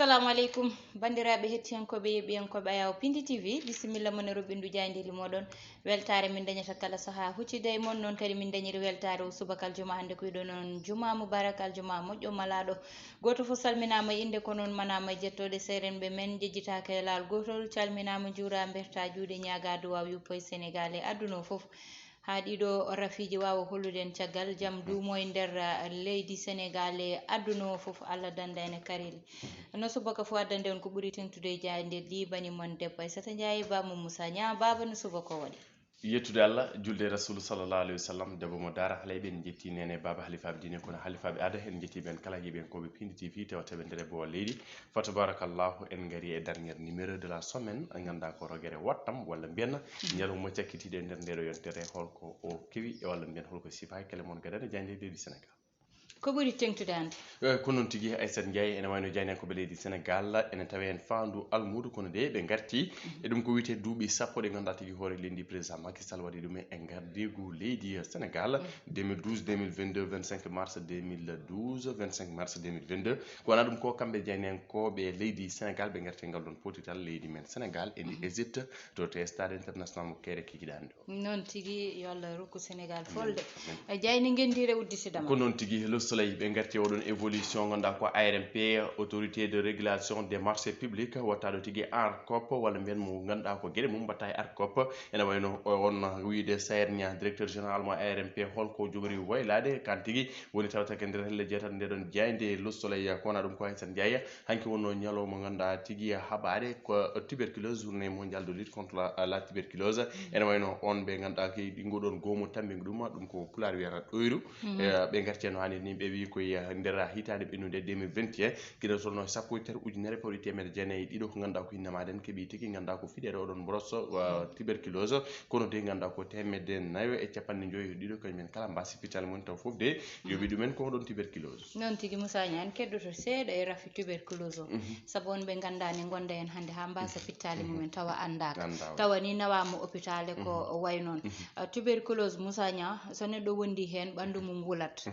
Assalamu alaikum bandiraɓe hettiyankoɓe yeɓiyankoɓe Ayaw Pindi TV bisimilla moon e roɓindu jayndeli moɗon weltare min dañata kala saaha huccide mon noon kadi min dañiri weltare o subakal juma hande ko yiɗo noon juma mubarak aljuma moƴƴo malaɗo goto fof salminama inde ko noon manama jettode serenɓe men jejjitaka e laal gotol calminama juura berta juuɗe ñaga duwaw yuppo e Sénégal e aduna fof ha ɗiɗo rafiji wawa hollude caggal jaam duumo e nder leydi Sénégal e aduna o fof Allah danda ene karili no subaka fo addande on ko ɓuuri tengtude e jayde libani mon debbo Aissata Ndiaye baba Moussa Niang baba no subaka waɗi yettude Allah julde rasulu sallallahu alaihi wasallam debbo mo dara halayɓe en jetti nene baba halifaɓe dine kono halifaɓe aada en jetti ben kala yiɓen koɓe Pindi TV tewteɓe nder bo leydi fa tabarakallahu en gari e dernier numéro de la semaine ganda ko rogere wattam walla mbiyen ñalawma cakkitiɗe e nder ndeɗo yontere holko o kewi walla mbiyen holko sifa kele mon gadane jande leydi Sénégal ko ɓuuri tengtude hande ko noon tigui Aissata Ndiaye ene wayno jaynenkoɓe leydi Sénégal ene tawi en fandu almudo kono de ɓe garti e ɗum ko wiyete duuɓi sappo ɗe ganduɗa tigui hoore lendi président Macky Sall waɗi ɗum e gardigu leydi Sénégal 2012 2022 25 mars 2012 25 mars 2022 ko wona ɗum ko kamɓe jaynenkoɓe leydi Sénégal ɓe garti ngal ɗon potital leydi men Sénégal ene Égypte to te stade international mo Kairé kikiɗani ɗo noon tigui yo Allah rokku Sénégal folde jayni gendire uddisidama ko noon tigui Le Soleil ɓe garti oɗon évolution ganduɗa ko ARMP autorité de régulation des marchés publics wattaɗo tigui ARCOP walla mbiyen mo ganduɗa ko gueɗe mum mbatta e ARCOP ene wayno on wiide Sayer Niang directeur général mo ARMP holko jogori waylade kan tigui woni tawtake nder helle jeetat ndeɗon jayde Le Soleil ko wona ɗum ko Aissata Ndiaye hanki wonno ñalawma ganduɗa tigui haɓade ko tuberculose journée mondiale de lutte contre la tuberculose ene wayno on ɓe ganduɗa ɗi ngoɗon gomo tammini ɗum ko pulaar wiyata ɗoyru ɓe garti no hannir ni ɓe wi koye nder hitande ɓennude 2021 guila tolno sappo e tato ujunere pawɗi temedde jeenayyi ɗiɗo ko ganduɗa ko innamaɗen keeɓi tigui ganduɗa ko fiɗede oɗon brosse tuberculose kono de ganduɗa ko temedde nayyo e capanɗe joyyi ɗiɗo kañumen kala mba sipitali mon taw foof de yoɓi ɗumen ko ɗon tuberculose noon tigui Moussa Niang keddoto seeɗa e rafi tuberculose o saabu on ɓe gandani gonda en hande ha mbasa fittali mumen tawa andaka tawa ni nawama hôpital e ko way noon tuberculose Moussa Niang so neɗɗo wondi hen ɓandu mum wulat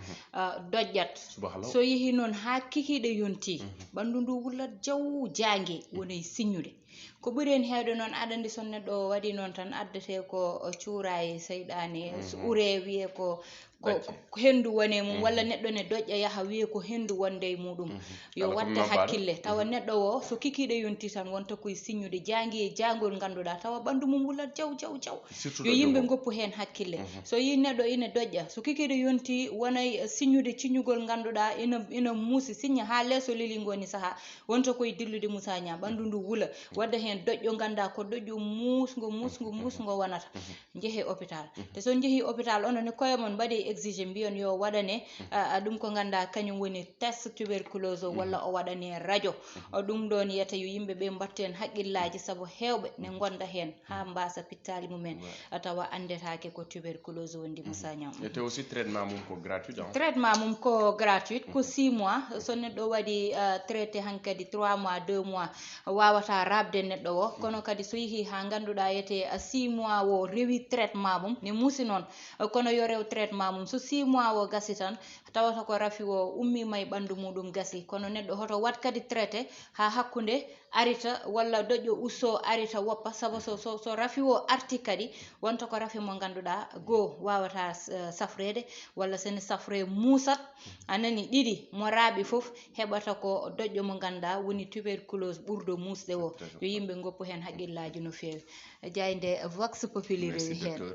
dojƴat so yeehi noon ha kikiɗe yonti ɓandu ndu wulat jaw jangue wonay signude ko ɓuuri en hewde noon aɗa andi so neɗɗo waɗi noon tan addete ko cuura e seyɗane ure wiye ko hendu wone mum walla neɗɗo ne doƴƴa yaaha wiye ko hendu wonde e muɗum yo watte hakkille tawa neɗɗo o so kikiɗe yonti tan wonta koye signude jangui e jangol ganduɗa tawa ɓandu mum wulat jaw jaw jaw yo yimɓe goppu hen hakkille so yi neɗɗo ina doƴƴa so kikiɗe yonti wonay signude ciñugol ganduɗa ina muusi signa ha leeso leli ngoni saaha wonta koye dillude Moussa Niang ɓandu ndu wuula wadda hen doƴƴo ganda ko doƴƴo musgo wonata jeehe hôpital te so jeehi hôpital onone koyemon mbaɗi exigé mbiyon yo waɗane ɗum ko ganda kañum woni test tuberculose o walla o waɗane radio ɗum ɗon yiyata yo yimɓeɓe mbattu hen haqqillaji saabu hewɓe ne gonda hen ha mbasa pittali mumen tawa andetake ko tuberculose wondi Moussa Niang te aussi traitement mum ko gratuit traitement mum ko gratuit ko 6 mois so neɗɗo waɗi traité hankkadi 3 mois 2 mois wawata rabde neɗɗo o kono kadi so yeehi ha ganduɗa yete 6 mois o rewi traitement mum ne muusi noon kono yo rew traitement mum so 6 mois o gasi tan tawata ko rafi o ummima e ɓandu muɗum gasi kono neɗɗo hoto wat kadi traité ha hakkude arita walla doƴƴo usto arita woppa saabu so rafi o arti kadi wonta ko rafi mo ganduɗa goho wawata safrede walla sene safre muusat anani ɗiɗi mo raaɓi foof heɓata ko doƴƴo mo ganduɗa woni tuberculose ɓurɗo musde o yo yimɓe goppu hen haqqillaji no fewi jayde vox populi rewi hen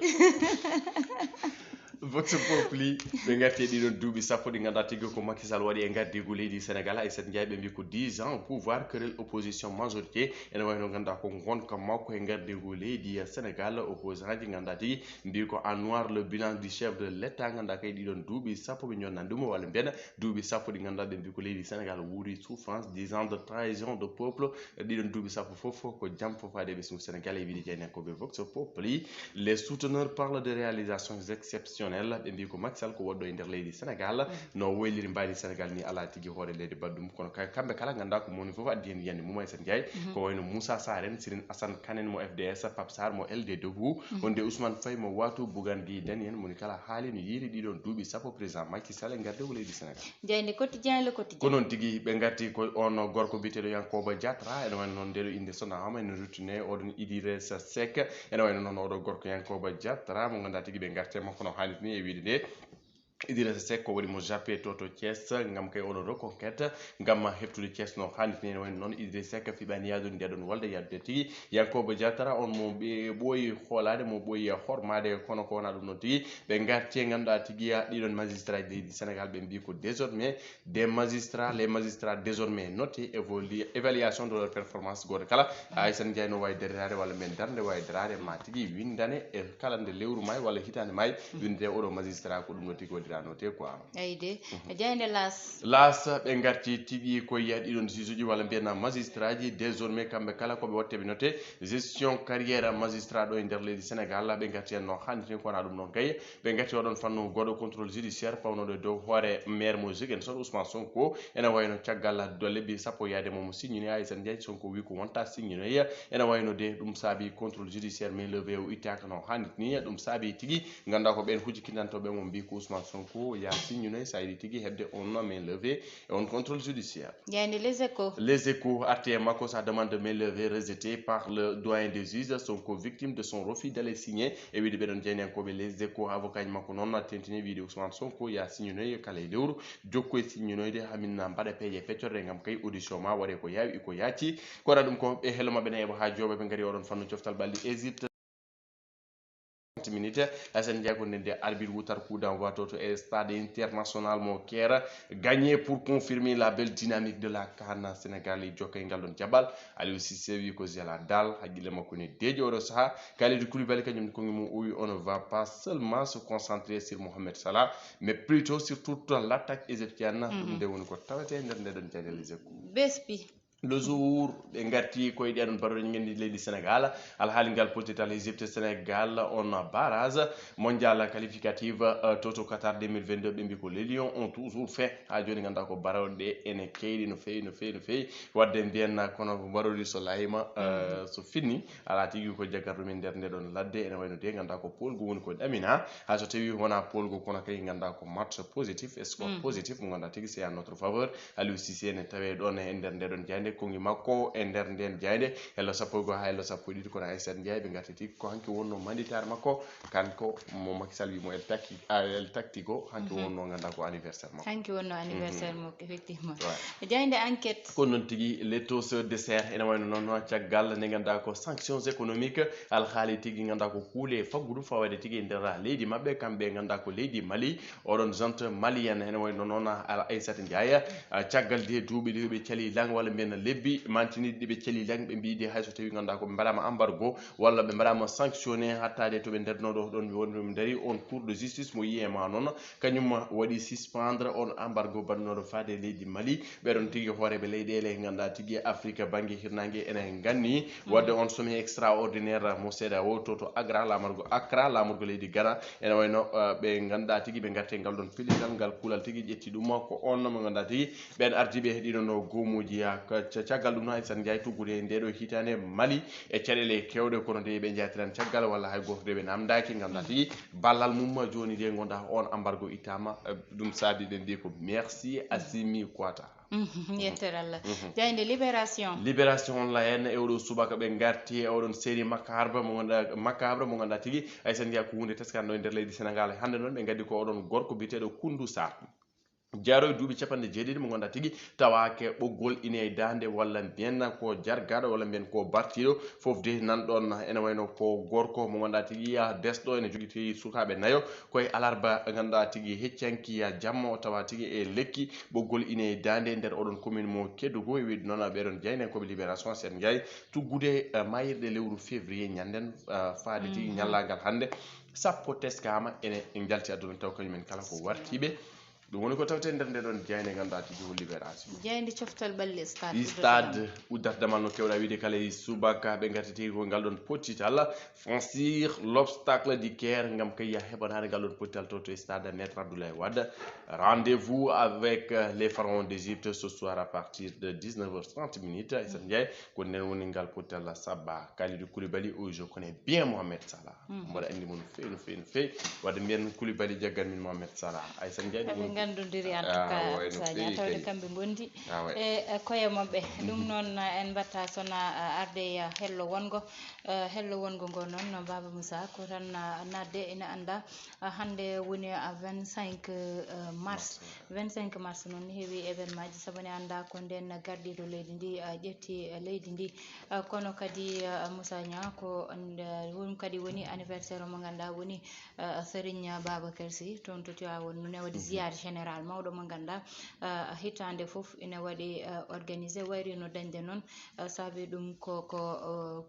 vox populi ɓe garti ɗiɗon duuɓi sappo ɗi ganduɗa tigui ko Macky Sall waɗi e gardigu leydi Sénégal Aissata Ndiaye ɓe mbi ko 10 ans pouvoir querelle opposition majorité ene wayno ganduɗa ko gonka makko e gardigu leydi Sénégal opposant ji ganduɗa tigui mbi ko en noir le bilan du chef de l' état ganduɗa kay ɗiɗon duuɓi sappo ɓe jonnani ɗum walla mbiyen duuɓi sappo ɗi ganduɗa ɓe mbi ko leydi Sénégal wuuri souffrance 10 ans de trahison de peuple ɗiɗon duuɓi sappo foof ko jaam fofade ɓesgu Sénégal e wiide jeynenkoɓe vox populi les souteneurs parlent de réalisations exceptionnelles constitutionnel ɓe mbi ko Macky Sall ko wodɗo e nder leydi Sénégal no woyliri mbaadi Sénégal ni ala tigi hoore leydi baddum kono kamɓe kala ganda ko moni fof addi hen yiyande Mouma Aissata Ndiaye ko wayno Moussa Sarr en Sirine Assane Kane mo FDS Pape Sarr mo LD Debout wonde Ousmane Faye mo Watou Bougane Gueye Dany en moni kala haali no yiiri ɗiɗon duuɓi sappo président Macky Sall e garde o leydi Sénégal jeyde quotidien le quotidien ko noon tigi ɓe garti ko on gorko biteɗo Yankoba Diatra ene wayno noon ndeɗo inde sonama ene rutine oɗon Idrissa Seck ene wayno noon oɗo gorko Yankoba Diatra mo ganduɗa tigi ɓe garte makko no hannit ni e wiide nde Idrissa Seck ko waɗi mo jappe to Thiès ngam kay oɗon reconquête ngam heftude Thiès no hannit ni wayno noon Idrissa Seck fiɓani yadude ndeɗon walde yadude tigi Yankoba Diatra on mo ɓe ɓooyi hoolade mo ɓooyi hormade kono ko wona ɗum noon tigi ɓe garti ganduɗa tigi ɗiɗon magistrat leydi Sénégal ɓe mbi ko désormais les magistrats désormais notés évaluation de leur performance goto kala Aissata Ndiaye no wawi darade walla men darde wawi darade ma tigi windane e kala nde lewru may walla hitande may windede oɗo magistrat ko ɗum no tigi noté quoi ayde jeyde las ɓe garti tigi ko yiya ɗiɗon juge ji walla mbiyana magistrat ji désormais kamɓe kala koɓe watteɓe noté gestion carrière magistrat ɗo e nder leydi Sénégal ɓe garti hen no hanniti ko wona ɗum noon kay ɓe garti oɗon fannu goɗo contrôle judiciaire pawnoɗo dow hoore maire mo Ziguinchor Ousmane Sonko ene wayno caggal do lebbi sappo yaade momo signini Aissata Ndiaye Sonko wi ko wonta signinoya ene wayno de ɗum saabi contrôle judiciaire mais levé o ittaka no hannit ni ɗum saabi tigi ganda ko ɓen hujjikinantoɓe mo mbi ko Ousmane Sonko ya signinoy sa yiɗi tigi hebde on main levé et on contrôle judiciaire jeyde les échos arte makko sa demande de main levée rejetée par le doyen des juges Sonko victime de son refus d'aller signer e wiide ɓeɗon jeynenkoɓe les échos avocat makko noon tentini wiide Ousmane Sonko ya signinoy kala e lewru jokku e signinoyde hamin mbaɗa peeje feccorde gam kay audition ma waɗe ko yawi ko yaaci kono ɗum ko ɓe hello mabɓe ne eɓa ha jooɓe ɓe gaari oɗon fannu coftal balɗi Égypte minutes Aissata Ndiaye ko nende arbitre wutar coup d'envoi toto e stade international mo Kera gagné pour confirmer la belle dynamique de la CAN Sénégal e jokkay ngal ɗon jaɓɓal Aliou Cissé wi ko Zela Dal haqqille makko ne deeƴi oɗo saaha Kalidou Koulibaly kañum ko mum oui on ne va pas seulement se concentrer sur Mohamed Salah mais plutôt sur toute l'attaque égyptienne ɗum nde woni ko tawete nder ndeɗon jeyde les échos bespi le jour ɓe garti koye ɗeɗon baroɗe ngendi leydi Sénégal alhaali ngal politital Égypte Sénégal on barrage mondial qualificative toto Qatar 2022 ɓe mbi ko les lions ont toujours fait ha joni ganda ko baroɗe ɗe ene keyɗi no fewi wadde mbiyen kono baroɗi so layima so finni ala tigui ko jaggat ɗumen nder ndeɗon ladde ene wayno de ganda ko polgo woni ko ɗamina ha so tawi wona polgo kono kay ganda ko match positif et score positif mo ganda tigui c'est à notre faveur Aliou Cissé ne tawe ɗon e nder ndeɗon jayde kongi makko e nder nden jayde hello sappo go ha hello sappo ɗiɗi kono Aissata Ndiaye ɓe garti tigui ko hanki wonno manditare makko kanko mo Macky Sall wimo el tactico hanki wonno ganda ko anniversaire makko hanki wonno anniversaire makko effectivement jayde enquête ko non tigui les taux dessert ene wayno noon caggal nde ganda ko sanctions économiques alhaali tigui ganda ko kuule faggudu fawade tigui e nder leydi mabɓe kamɓe ganda ko leydi Mali oɗon junte malienne ene wayno noon Aissata Ndiaye caggal de duuɓi ɗi ɓe cali lang walla mbiyen lebbi mantiniɗi ɓe celi lang ɓe mbidi hayso tawi ganda ko ɓe mbaɗama embargo walla ɓe mbaɗama sanctionné hattade to ɓe ndernoɗo ɗon woni ɓe dari on cour de justice mo yiyema noon kañum waɗi suspendre on embargo bannoɗo faade leydi Mali ɓeɗon tigui hooreɓe leyɗele ganda tigui Afrique banggue hirnangue ene ganni wadde on sommet extraordinaire mo seeɗa o to Accra lamorgo leydi Ghana ene wayno ɓe ganda tigui ɓe garte ngal ɗon piligal ngal kuulal tigui ƴetti ɗum ko on mo ganda tigui ɓen ardiɓe ɗiɗon gomuji caggal ɗum no Aissata Ndiaye tuggude ndeɗo hitande Mali e caɗele kewɗe kono de ɓe jatiran caggal walla hay goto de ɓe namdaki ganda tigui ballal mum joni de gonda on embargo ittama ɗum saabi ɓe mbi ko merci Assimi Goïta yettere Allah jayde libération la hen e oɗo subaka ɓe garti e oɗon série macabre mo ganduɗa tigui Aissata Ndiaye ko hunde teskande ɗo e nder leydi Sénégal hande noon ɓe gaddi ko oɗon gorko biteɗo Koundou Sarr jaaro e duuɓi capanɗe jeeɗiɗi mo ganduɗa tigui tawake ɓoggol ine e dande walla mbiyen ko jargaɗo walla mbiyen ko bartiɗo foof de nanɗon ene wayno ko gorko mo ganduɗa tigui desɗo ene jogui sukaɓe nayo koye alarba ganduɗa tigui heccanki jamma o tawa tigui e lekki ɓoggol ine e dande nder oɗon commune mo Kédougou e wiide noon ɓeɗon jeynen koɓe libération Aissata Ndiaye tuggude mayirɗe lewru février ñanden faade tigui ñallagal hande sappo teskama ene jalti aduna taw kañumen kala ko wartiɓe ɗum woni ko tawte nder nde ɗon jeyde ganduɗa tigi ko libération jeyde coftal balle stade uddardamal no kewɗa wiide kala subaka ɓe garti tigi ko ngal ɗon pottital franchir l'obstacle du Caire gam kay heɓanade ngal ɗon pottital to stade Maître Abdoulaye Wade. Rendez-vous avec les pharaons d'Égypte ce soir à partir de 19h30 minutes. Aïssata Ndiaye ko nen woni ngal pottital sabba Kalidou Koulibaly où je connais bien Mohamed Salah mbaɗa andi mo no fewi no fewi wadde mbiyen Koulibaly jaggan min Mohamed Salah. Aïssata Ndiaye ɓe gandodiri en tout cas saña tawde kamɓe gondi e koye mabɓe ɗum noon en batta sona arde hello wongo ngo noon Baba Moussa ko tan nadde ina anda hande woni 25 mars noon heewi événement ji sabani anda ko nden gardiɗo leydi ndi ƴetti leydi ndi kono kadi Moussa Nia ko ɗum kadi woni anniversaire mo ganduɗa woni Serigne Babacar Sy toon to Tivaoune ne waɗi ziyare général mawɗo mo ganduɗa hitande foof ina waɗi organisé wayri no dañde noon saabi ɗum ko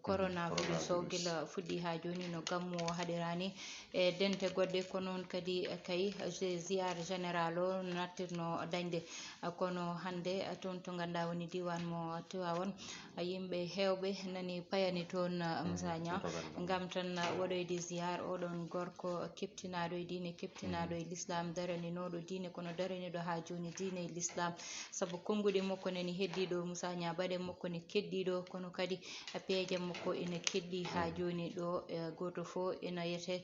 coronavirus o guila fuɗɗi ha joni no gammu o haɗirani e dente goɗɗe ko noon kadi kay ziyare général o nattirno dañde kono hande toon to ganduɗa woni diwan mo Tivaoune yimɓe hewɓe nani payani toon Moussa Nia gam tan waɗoyde ziyare oɗon gorko keptinaɗo e diine keptinaɗo e l'islam daraninoɗo diine kono daraniɗo ha joni diine e l'islam saabu konguɗi makko nani heddiɗo Moussa Nia baɗe makko ne keddiɗo kono kadi peeje makko ina keddi ha joni ɗo goto fo ina yete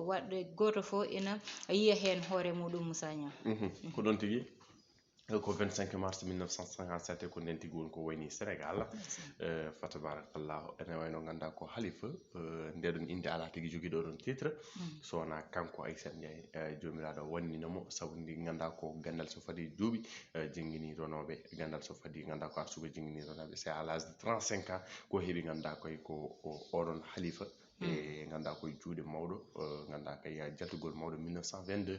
wadde goto fo ina yiya hen hoore muɗum Moussa Nia ko ɗon tigui ko 25 mars 1957 ko nden tigi woni ko wayni Sénégal fa tabarakallahu ene wayno ganda ko halifa ndeɗon inde ala tigi joguiɗo ɗon titre sowona kanko Aïssata Ndiaye jomiraɗo wanninamo saabu ndi ganda ko gandal so fadi duuɓi jangguini ronoɓe gandal so fadi ganda ko arsugo jangguini ronoɓe c'est à l'âge de 35 ans ko heeɓi ganda koy ko oɗon halifa e ganda koye juuɗe mawɗo ganda kay jattugol mawɗo 1922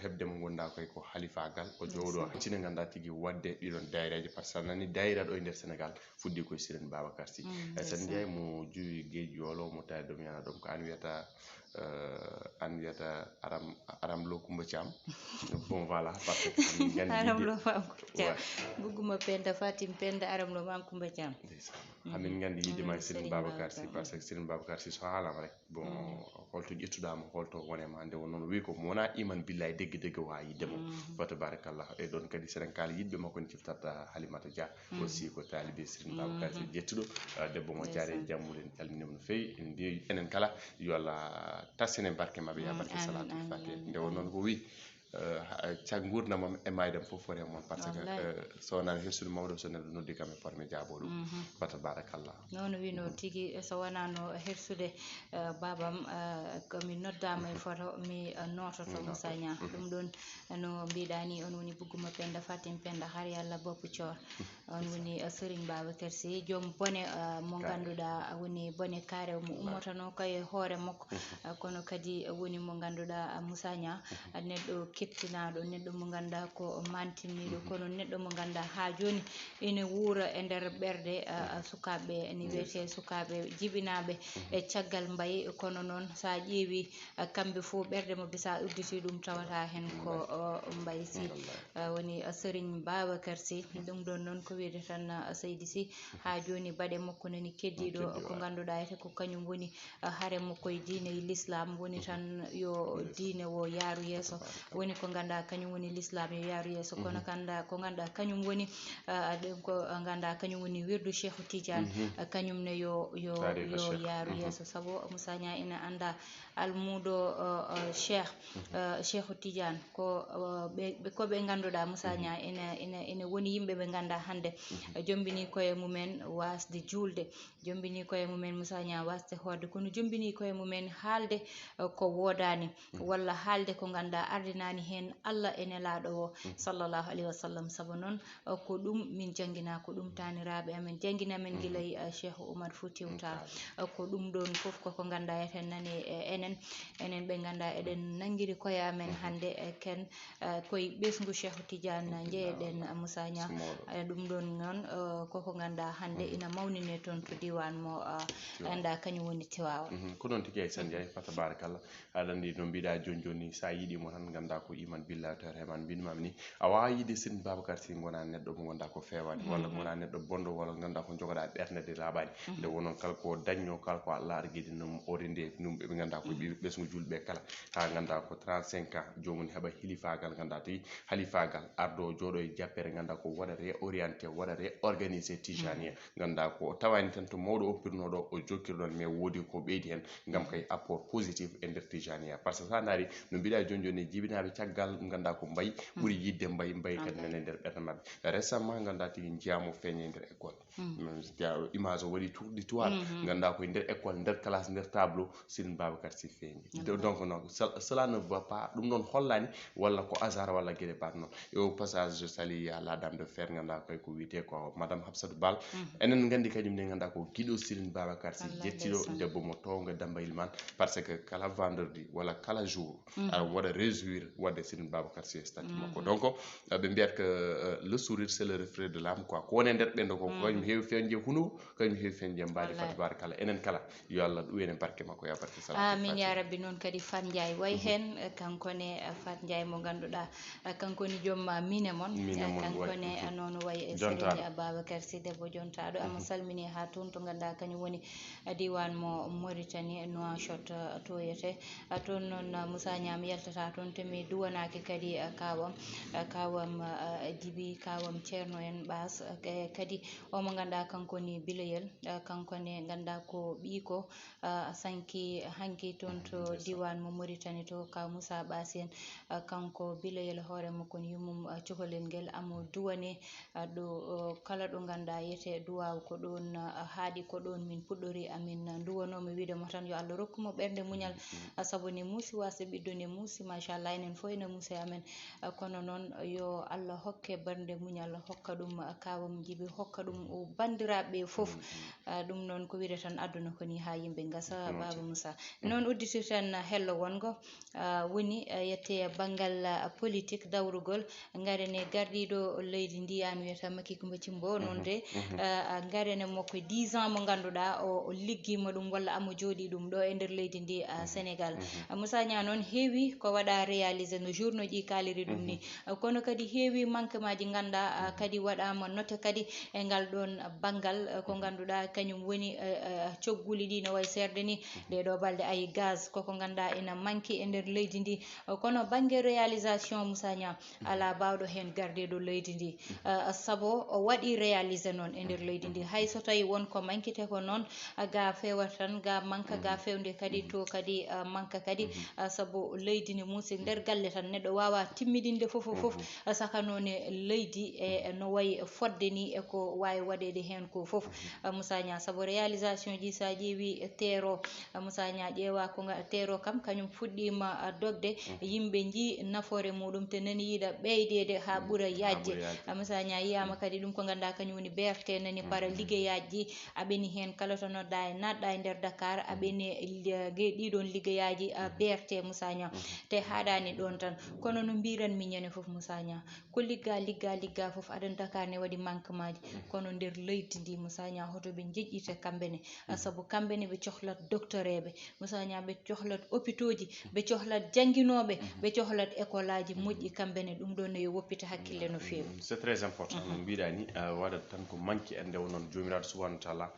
hebde mo gonda koy ko halifagal o jowɗo tine ganda tigui wadde ɗiɗon dayreje par ce que nani dayra ɗo e nder Sénégal fuɗɗi koye Serigne Babacar Sy Aïssata Ndiaye mo juwi gueji yolo mo tawi ɗum yana ɗum ko an wiyata aram lo Coumba Thiam bon voilà parce que aram lo mam Coumba Thiam bugguma penda Fatim penda aram lo mam Coumba Thiam hamin gandi yidema Serigne Babacar Sy parce que Serigne Babacar Sy so haalama rek bon holto ƴettudama holto wonema nde won noon wi ko mo wona iman billahi deggue wa yiddemo fa tabarakallah e ɗon kadi seɗen kaala yidɓe makko ne ciftarta Halimata Dia aussi ko talibé Serigne Babacar Sy jettuɗo debbo mo jaare jammuɗo en calminimo no fewi en mbi enen kala yo Allah tassinen barke mabɓe ya barke salatul fatiha nde won noon ko wi gurdamam e maydam fof woni moon par ce que so wonano hersude mawɗo so neɗɗo noddi kam e formé jaabo ɗum fa tabarakallah noon wino tigui so wonano hersude babam komi noddama e photo mi nototo Moussa Nia ɗum ɗon no mbiɗani on woni bugguma penda Fatim penda har yallah boppu coor on woni Serigne Babacar Sy joom bone mo ganduɗa woni bone kaare mo ummotano koye hoore makko kono kadi woni mo ganduɗa Moussa Nia neɗɗo kettinaɗo neɗɗo mo ganduɗa ko mantiniɗo kono neɗɗo mo ganduɗa ha joni ene wuura e nder ɓerde sukaɓeɓe ene wiyete sukaɓe jibinaɓe e caggal mbayi kono noon sa ƴeewi kamɓe fo ɓerde mabɓe sa udditi ɗum tawata hen ko Mbaye Sy woni Serigne Babacar Sy ɗum ɗon noon ko wiyete tan Seydi Sy ha joni baɗe makko nani keddiɗo ko ganduɗa ete ko kañum woni haare makko e diine l'islam woni tan yo diine o yaaru yeeso woni ko ganduɗa kañum woni l'islam yo yaaru yeeso kono ko ganduɗa kañum woni ko ganduɗa kañum woni wirdu Cheikhu Tidiane kañum ne yo yaaru yeeso saabu Moussa Nia ina anda almuɗo Cheikhu Tidiane koɓe ganduɗa Moussa Nia ene woni yimɓe ɓe ganda hande jombini koye mumen wasde julde jombini koye mumen Moussa Nia wasde horde kono jombini koye mumen haalde ko wodani walla haalde ko ganduɗa ardinani hen Allah e nelaɗo o sallllahu alayhi wa sallam saabu noon ko ɗum min jangguina ko ɗum taniraɓe amen jangguina men guilay Cheikh Oumar Foutiyou Tall ko ɗum ɗon foof koko ganduɗa eten nani enen ɓe ganduɗa eɗen nanguiri koye amen hande ken koye ɓesgu Cheikhu Tidiane jeeyeɗen Moussa Nia ɗum ɗon noon koko ganduɗa hande ina mawnine toon to diwan mo anda kañum woni Tivaoune ko noon tigui Aïssata Ndiaye fa tabarakallah aɗa andi no mbiɗa joni sa yiiɗimo tan ganda ko iman billahi heman binmam ni a wawi yide Serigne Babacar Sy gona neɗɗo mo gonda ko fewani walla gona neɗɗo bondo walla ganda ko jogoɗa ɓernde labani nde wonon kala ko dañño kala ko Allah argidi num orinde num ɓe ganda ko ɓesgu julɓe kala ha ganda ko 35 ans jomum heɓa hilifagal ganda tawi halifagal ardo joɗo e jappere ganda ko waɗa réorienté waɗa réorganisé tijania ganda ko tawani tan to mawɗo oppirnoɗo o jokkirɗon mais wodi ko ɓeydi hen gam kay apport positif e nder tijania par ce que sa naari no mbiɗa joni jibinaɓe caggal ganda ko mbayi ɓuuri yidde mbayi kadi nane nder ɓerde mabɓe récemment ganda tigi jiyamo feeñe nder école image o waɗi tourdi toile ganda koye nder école nder classe nder tableau Serigne Babacar Sy feeñi donc non cela ne va pas ɗum ɗon hollani walla ko hasard walla gueɗe bat noon et au passage je salue la dame de fer ganda koy ko wiyete ko madame Hafsatou Bal enen gandi kañum ne ganda ko guiɗo Serigne Babacar Sy jettiɗo debbo mo towga Dambayil man parce que kala vendredi walla kala jour aɗa waɗa réjouir wadde Serigne Babacar Sy statut makko donc ɓe mbiyat que le sourire c'est le reflet de l'âme quoi ko woni nder ɓendo ko kañum heewi feñde huno kañum heewi feñde mbaadi fatabar kala enen kala yo Allah ɗuwene barke makko ya barke amin ya rabbi noon kadi Fat Ndiaye way hen kankone Fat Ndiaye mo ganduɗa kankoni joom mine moon kankone noon way e Serigne Babacar Sy debbo jontaɗo ama salmini ha toon to ganduɗa kañum woni diwan mo Mauritanie Nouakchott toyete toon noon Moussa Niam yaltata toon temi duwanaki kadi kawam Djiby kawam Ceerno en Bass kadi omo ganduɗa kankoni bilayel kankone ganduɗa ko ɓiiko sanki hanki toon to diwan mo Mauritanie to ka Moussa Bass en kanko bilayel hoore makko yummum cukalel ngel amo duwane ɗo kala ɗo ganduɗa yete duwaw ko ɗon haaɗi ko ɗon min puɗɗori amin duwanomo wiidemo tan yo Allah rokkumo ɓernde muñal saabu ne muusi wasde ɓiɗɗo ne muusi machallah enen fof ene muusi amen kono noon yo Allah hokke ɓernde muñal hokka ɗum kawam Djiby hokka ɗum o bandiraɓe foof ɗum noon ko wiide tan aduna koni ha yimɓe gasa Baba Moussa noon udditirten hello wongo woni yette banggal politique dawrugol garene gardiɗo leydi ndi an wiyata Macky Coumba Thimbo noon de garene makko 10 ans mo ganduɗa o liggima ɗum walla amo jooɗi ɗum ɗo e nder leydi ndi Sénégal Moussa Niang noon heewi ko waɗa réalisé no jour noji kaliri ɗum ni kono kadi heewi manquement ji ganda kadi waɗama noté kadi e ngal ɗon banggal ko ganduɗa kañum woni cogguli ɗi no way serde ni ɗeɗo balɗe ayi gaz koko ganduɗa ina manqui e nder leydi ndi kono banggue réalisation Moussa Niang ala bawɗo hen gardeɗo leydi ndi saabu o waɗi réalisé noon e nder leydi ndi hay so tawi wonko manquite ko noon ga fewat tan ga manque ga fewde kadi to kadi manque kadi saabu leydi ne muusi nder galle tan neɗɗo wawa timmidinde foof sakanone leydi e no wayi fodde ni eko wawi waɗede hen ko foof Moussa Niang saabu réalisation ji sa ƴeewi teero Moussa Niang ƴeewa ko teero kam kañum fuɗɗima dogde yimɓe ji nafoore muɗum te nani yiiɗa ɓeydede ha ɓuura yajje Moussa Niang yiyama kadi ɗum ko ganduɗa kañum woni BRT nani para liggeyaji aɓeni hen kala to nodda e natɗa e nder Dakar aɓeni ɗiɗon liggeyaji BRT Moussa Niang te haɗani ɗon tan kono no mbiranmi ñande foof Moussa Niang ko ligga foof aɗan Dakar ne waɗi manquement ji kono nder leydi ndi Moussa Niang hoto ɓe jeƴƴita kamɓene saabu kamɓene ɓe cohlat docteur eɓe Moussa Niang ɓe cohlat hôpitaux ji ɓe cohlat jangguinoɓe ɓe cohlat école aji moƴƴi kamɓene ɗum ɗon ne yo woppita hakkille no fewi c'est très important no mbiɗa ni waɗat tan ko manque e ndew noon jomiraɗo subhanahu wa taala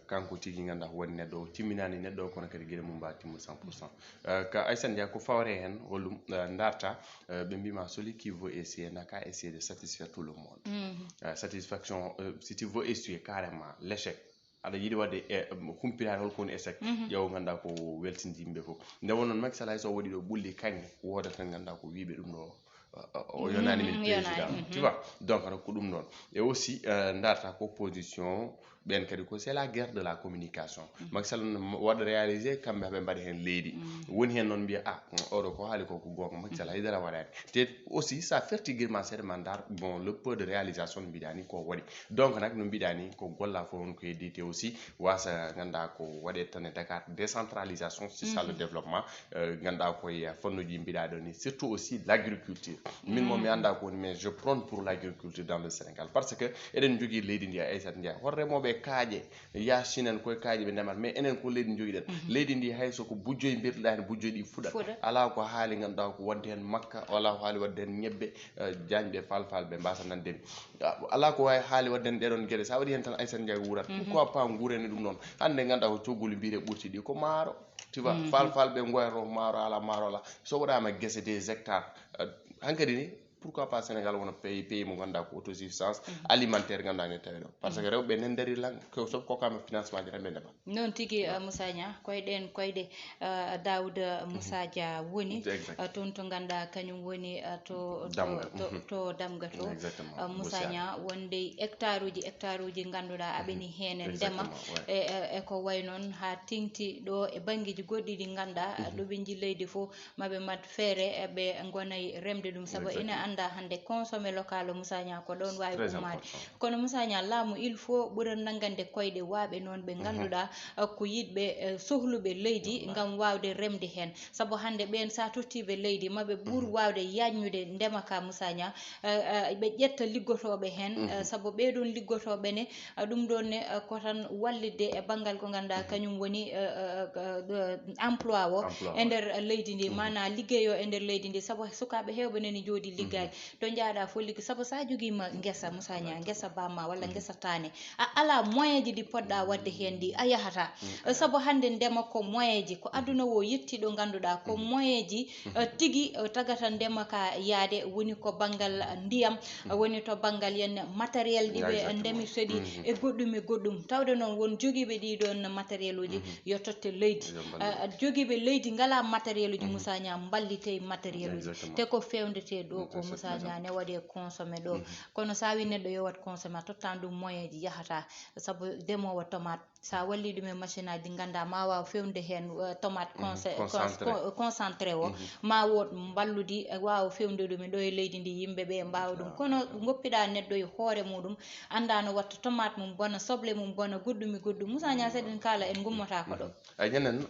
kanko tigui ganduɗa ko woni neɗɗo o timminani neɗɗo o kono kadi gueɗe mum mbawa timmude 100% ka Aissata Ndiaye ko fawre hen hollum darta ɓe mbima celui qui veut essayer n'a qu'à essayer de satisfaire tout le monde satisfaction si tu veux essayer carrément l'échec aɗa yiiɗi wadde humpitade holko woni échec ƴeew ganduɗa ko weltinde yimɓe foof nde won noon Macky Sall hay so waɗi ɗo ɓulli kanko woda tan ganduɗa ko wiɓe ɗum ɗo o yonani min président tu vois donc ko ɗum ɗon et aussi darta ko opposition ɓen kadi ko c'est la guerre de la communication Macky Sall waɗa réalisé kamɓe haɓe mbaɗi hen leydi woni hen noon mbiya oɗo ko haali ko gonga Macky Sall haydara waɗani te aussi ça fertiguement seeɗa ma dar bon le peu de réalisation no mbiɗani ko waɗi donc nak no mbiɗani ko golla fo won ko heddi te aussi wasa ganduɗa ko waɗe tan e Dakar décentralisation c'est ça le développement ganduɗa koye fannuji mbiɗa ɗo ni surtout aussi l'agriculture min momi anda ganda ko mais je prône pour l'agriculture dans le Sénégal parce que eden jogi leydi ndi Aissata Ndiaye hor remoɓe kaaje yasinen koye kaaje ɓe ndemat mais enen ko leydi jogi den leydi ndi hay soko bujjoy birɗa hen bujjoy ɗi fuɗat ala ko haali ganduɗa ko wadde hen makka wala ko haali wadde hen ñebbe jañɓe falfalɓe mbasa nandemi ala ko wawi haali wadde hen ɗeɗon gueɗe sa waɗi hen tan Aissata Ndiaye wurat pourquoi pas guurene ɗum noon hande ganduɗa ko coggoli mbire ɓurti ɗi ko maaro tu vois falfalɓe goyto maaro ala so waɗama guesse des hectares hankkadi ni pourquoi pas Sénégal wona pays mo ganduɗa ko autosuffisance alimentaire ganduɗa ne tawi ɗo par ce que rewɓe nen dari lang ko sof kokama financement ji remɓe ndeɓa noon tigui Moussa Nia koyɗen koyɗe Daouda Moussa Dia woni toon to ganduɗa kañum woni to Damga to Moussa Nia wonde hectare uji ganduɗa aɓeni hen ndema e ko way noon ha tingti ɗo e banggueji goɗɗi ɗi ganduɗa ɗoɓe jilleydi fo maɓe mat feere ɓe gonay remde ɗum saabu ina anda hande consommé local Moussa Nia ko ɗon wawi ummade kono Moussa Nia laamu il faut ɓuura nangande koyɗe waaɓe noon ɓe ganduɗa ko yiɗɓe sohluɓe leydi gam wawde remde hen saabu hande ɓen sa tottiɓe leydi maɓe ɓuur wawde yañude ndema ka Moussa Nia ɓe ƴetta liggotoɓe hen saabu ɓeɗon liggotoɓe ne ɗum ɗon ne ko tan wallidde e banggal ko ganduɗa kañum woni emploi o e nder leydi ndi mana liggueyo e nder leydi ndi saabu sukaɓe hewɓe nani jooɗi liggaki to jaaɗa fo liggi saabu sa joguima guessa Moussa Nia guessa bamma walla guessa tane a ala moyen ji ɗi poɗɗa wadde hen ɗi a yahata saabu hande ndema ko moyen ji ko aduna o yettiɗo ganduɗa ko moyen ji tigui tagata ndema ka yaade woni ko banggal ndiyam woni to banggal yen matériel ɗiɓe ndemi soɗi e goɗɗum tawde noon won joguiɓe ɗiɗon matériel uji yo totte leydi joguiɓe leydi ngala matériel uji Moussa Nia ballite matériel uji te ko fewndete ɗo ko Moussa Nia ne waɗi consommé ɗo kono sa wi neɗɗo yo wat consommé a tottan ɗum moyen ji yahata saabu demowo tomate sa walli ɗum e machine aji ɗi ganda ma waw fewde hen tomate concentré o ma wot balludi wawa fewde ɗum ɗo e leydi ndi yimɓeɓe mbawa ɗum kono goppiɗa neɗɗo e hoore muɗum anda no watta tomate mum bona soble mum bona goɗɗum Moussa Nia seɗen kala en gummata ko ɗo ñanen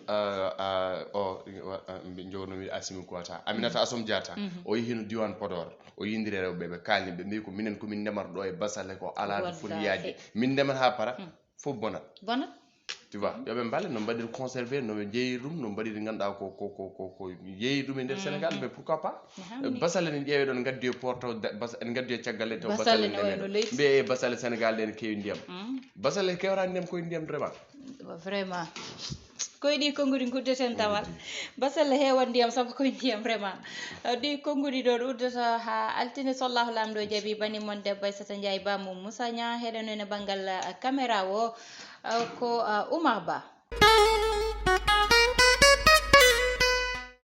o jownomi Assimi Kouata Aminata Assome Diatta o yehi no diwan Podor o yindiri rewɓe ɓe kalni ɓe mbi ko minen komin ndemat ɗo e basale ko ala no foti yaade min ndemat ha para fof bonat tu vois yoɓe mballe no mbaɗiri conservé noɓe jeeyiri ɗum no mbaɗiri ganduɗa ko yeeyi ɗum e nder Sénégal mais pourquoi pas basale ne ƴeewe ɗon gaddi e port taw en gaddi e caggal le taw basale ndemen mbiye basale Sénégal ɗe ne keewi ndiyam basale kewrani ndiyam koye ndiyam vraiment vraiment koye ɗi konngudi guddeten tawat basale heewa ndiyam saabu koye ndiyam vraiment ɗi konngudi ɗo uddata ha altine sallahu lamɗo jaaɓi bani mon debbo Aissata Ndiaye bamum Moussa Nia heɗen ene banggal caméra o ko Oumar Ba